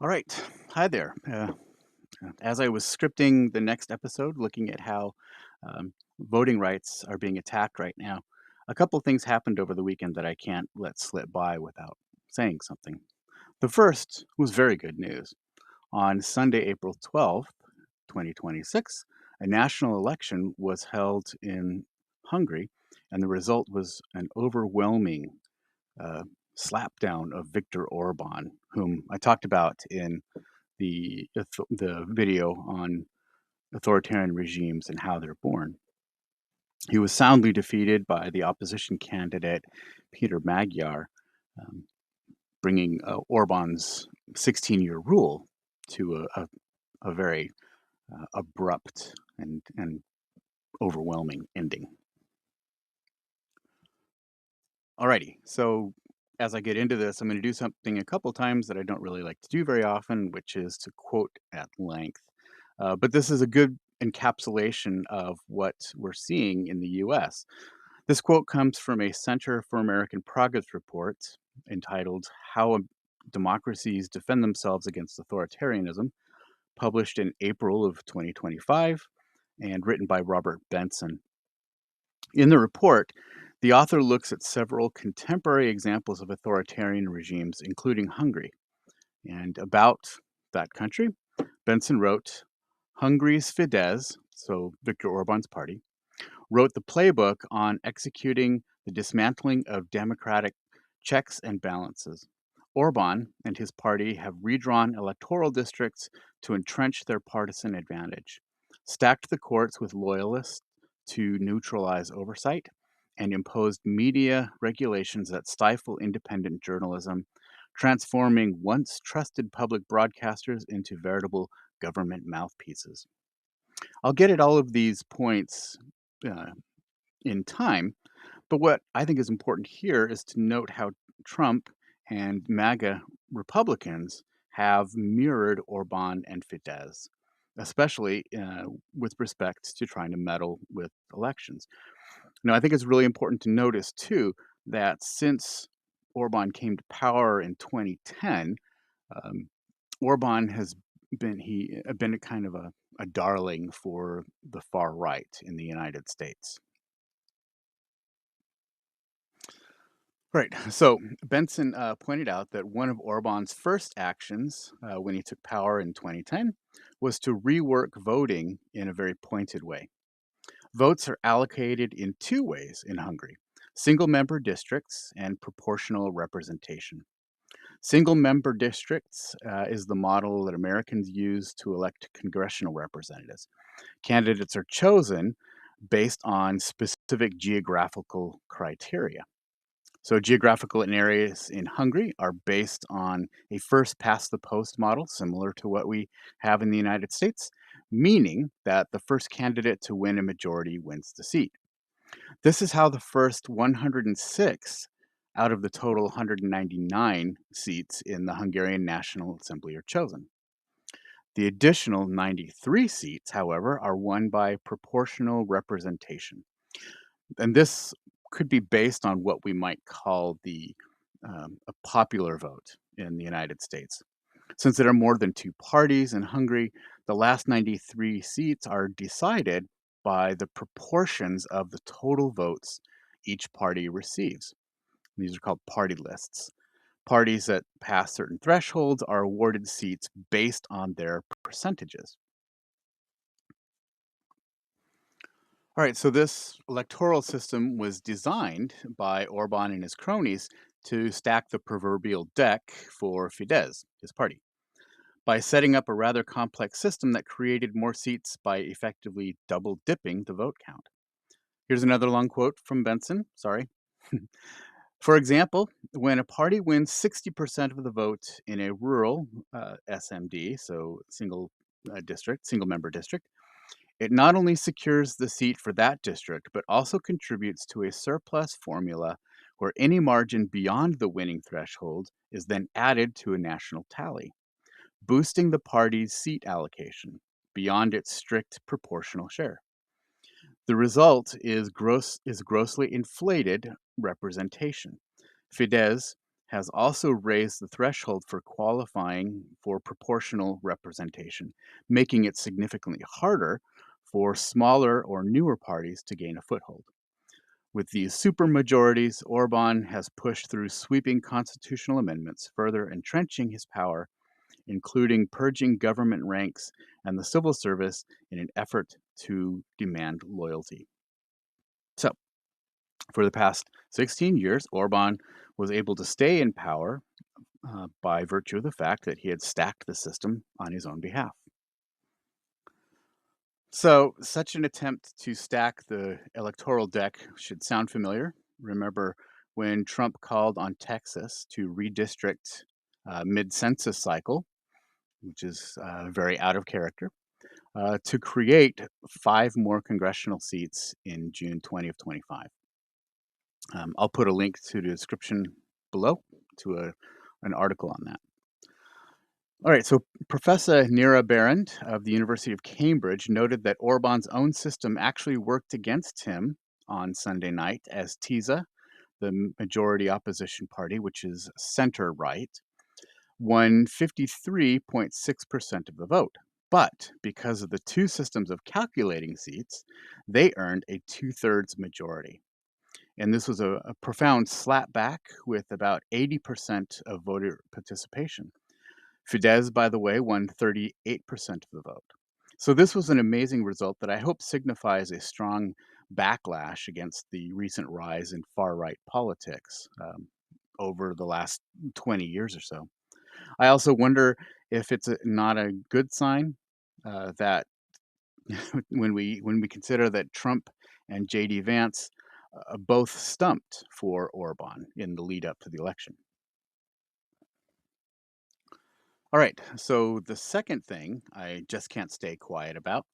All right. Hi there. As I was scripting the next episode, looking at how voting rights are being attacked right now, a couple things happened over the weekend that I can't let slip by without saying something. The first was very good news. On Sunday, April 12th, 2026, a national election was held in Hungary, and the result was an overwhelming uh, slapdown of Viktor Orban, whom I talked about in the video on authoritarian regimes and how they're born. He was soundly defeated by the opposition candidate Peter Magyar, um, bringing Orban's 16-year rule to a very abrupt and overwhelming ending. Alrighty, so as I get into this, I'm going to do something a couple times that I don't really like to do very often, which is to quote at length. But this is a good encapsulation of what we're seeing in the US. This quote comes from a Center for American Progress report entitled How Democracies Defend Themselves Against Authoritarianism, published in April of 2025 and written by Robert Benson. In the report, the author looks at several contemporary examples of authoritarian regimes, including Hungary. And about that country, Benson wrote, Hungary's Fidesz, so Viktor Orban's party, wrote the playbook on executing the dismantling of democratic checks and balances. Orban and his party have redrawn electoral districts to entrench their partisan advantage, stacked the courts with loyalists to neutralize oversight, and imposed media regulations that stifle independent journalism, transforming once trusted public broadcasters into veritable government mouthpieces. I'll get at all of these points uh, in time, but what I think is important here is to note how Trump and MAGA Republicans have mirrored Orban and Fidesz, especially with respect to trying to meddle with elections. Now, I think it's really important to notice, too, that since Orban came to power in 2010, um, Orban has been a kind of a darling for the far right in the United States. Right. So Benson pointed out that one of Orban's first actions when he took power in 2010 was to rework voting in a very pointed way. Votes are allocated in two ways in Hungary: single member districts and proportional representation. Single member districts is the model that Americans use to elect congressional representatives. Candidates are chosen based on specific geographical criteria. So geographical areas in Hungary are based on a first past the post model, similar to what we have in the United States, meaning that the first candidate to win a majority wins the seat. This is how the first 106 out of the total 199 seats in the Hungarian National Assembly are chosen. The additional 93 seats, however, are won by proportional representation. And this could be based on what we might call a popular vote in the United States. Since there are more than two parties in Hungary, the last 93 seats are decided by the proportions of the total votes each party receives. These are called party lists. Parties that pass certain thresholds are awarded seats based on their percentages. All right, so this electoral system was designed by Orban and his cronies to stack the proverbial deck for Fidesz, his party, by setting up a rather complex system that created more seats by effectively double dipping the vote count. Here's another long quote from Benson. Sorry. For example, when a party wins 60% of the vote in a rural SMD, so single member district, it not only secures the seat for that district, but also contributes to a surplus formula where any margin beyond the winning threshold is then added to a national tally, boosting the party's seat allocation beyond its strict proportional share. The result is grossly inflated representation. Fidesz has also raised the threshold for qualifying for proportional representation, making it significantly harder for smaller or newer parties to gain a foothold. With these supermajorities, Orban has pushed through sweeping constitutional amendments, further entrenching his power, including purging government ranks and the civil service in an effort to demand loyalty. So, for the past 16 years, Orban was able to stay in power by virtue of the fact that he had stacked the system on his own behalf. So, such an attempt to stack the electoral deck should sound familiar. Remember when Trump called on Texas to redistrict mid census cycle, which is very out of character, to create 5 more congressional seats in June 20 of 25. I'll put a link to the description below to an article on that. All right, so Professor Nira Barend of the University of Cambridge noted that Orban's own system actually worked against him on Sunday night as TISA, the majority opposition party, which is center right, won 53.6% of the vote. But because of the two systems of calculating seats, they earned a two-thirds majority. And this was a profound slapback with about 80% of voter participation. Fidesz, by the way, won 38% of the vote. So this was an amazing result that I hope signifies a strong backlash against the recent rise in far-right politics over the last 20 years or so. I also wonder if it's not a good sign that when we consider that Trump and JD Vance both stumped for Orban in the lead up to the election. All right. So the second thing I just can't stay quiet about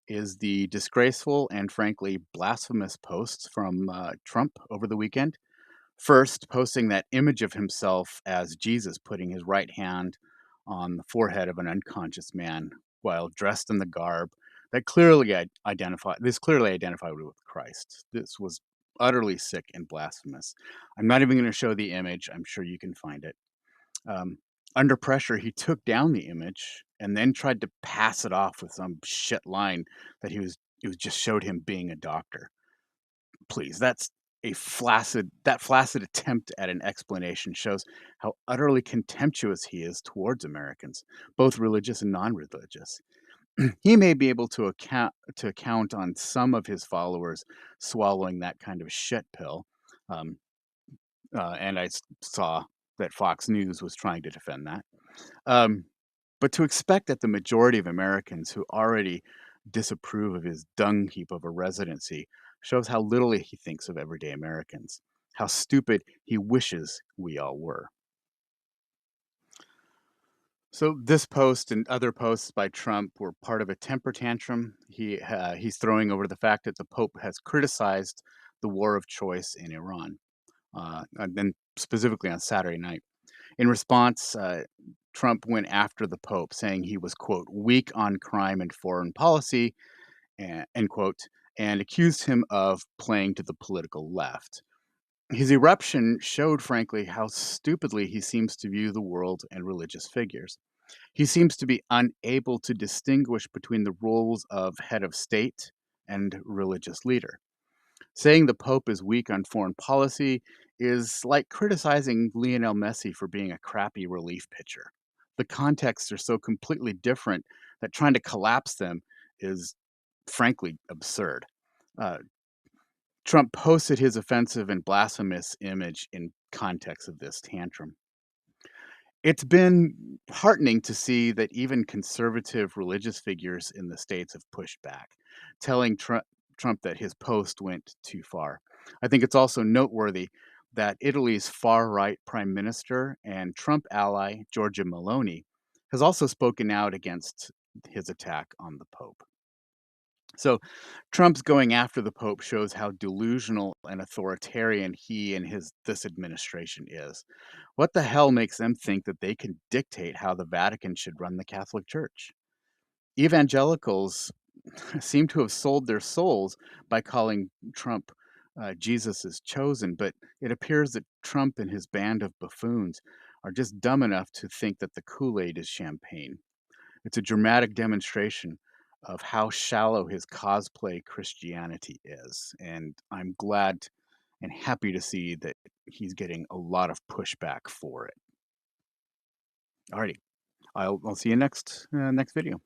is the disgraceful and frankly blasphemous posts from Trump over the weekend. First, posting that image of himself as Jesus putting his right hand on the forehead of an unconscious man while dressed in the garb that clearly identified with Christ. This was utterly sick and blasphemous. I'm not even going to show the image. I'm sure you can find it. Um, Under pressure, he took down the image and then tried to pass it off with some shit line that it was just showed him being a doctor. Please, that flaccid attempt at an explanation shows how utterly contemptuous he is towards Americans, both religious and non-religious. He may be able to count on some of his followers swallowing that kind of shit pill. Um, and saw that Fox News was trying to defend that. Um, but to expect that the majority of Americans who already disapprove of his dung heap of a residency shows how little he thinks of everyday Americans, how stupid he wishes we all were. So this post and other posts by Trump were part of a temper tantrum he's throwing over the fact that the Pope has criticized the war of choice in Iran, and then specifically on Saturday night. In response, Trump went after the Pope, saying he was, quote, weak on crime and foreign policy, end quote, and accused him of playing to the political left. His eruption showed, frankly, how stupidly he seems to view the world and religious figures. He seems to be unable to distinguish between the roles of head of state and religious leader. Saying the Pope is weak on foreign policy is like criticizing Lionel Messi for being a crappy relief pitcher. The contexts are so completely different that trying to collapse them is frankly absurd. Uh, Trump posted his offensive and blasphemous image in context of this tantrum. It's been heartening to see that even conservative religious figures in the states have pushed back, telling Trump that his post went too far. I think it's also noteworthy that Italy's far right prime minister and Trump ally, Giorgia Meloni, has also spoken out against his attack on the Pope. So Trump's going after the Pope shows how delusional and authoritarian he and this administration is. What the hell makes them think that they can dictate how the Vatican should run the Catholic Church? Evangelicals seem to have sold their souls by calling Trump Jesus is chosen, but it appears that Trump and his band of buffoons are just dumb enough to think that the Kool-Aid is champagne. It's a dramatic demonstration of how shallow his cosplay Christianity is, and I'm glad and happy to see that he's getting a lot of pushback for it. Alrighty, I'll see you next video.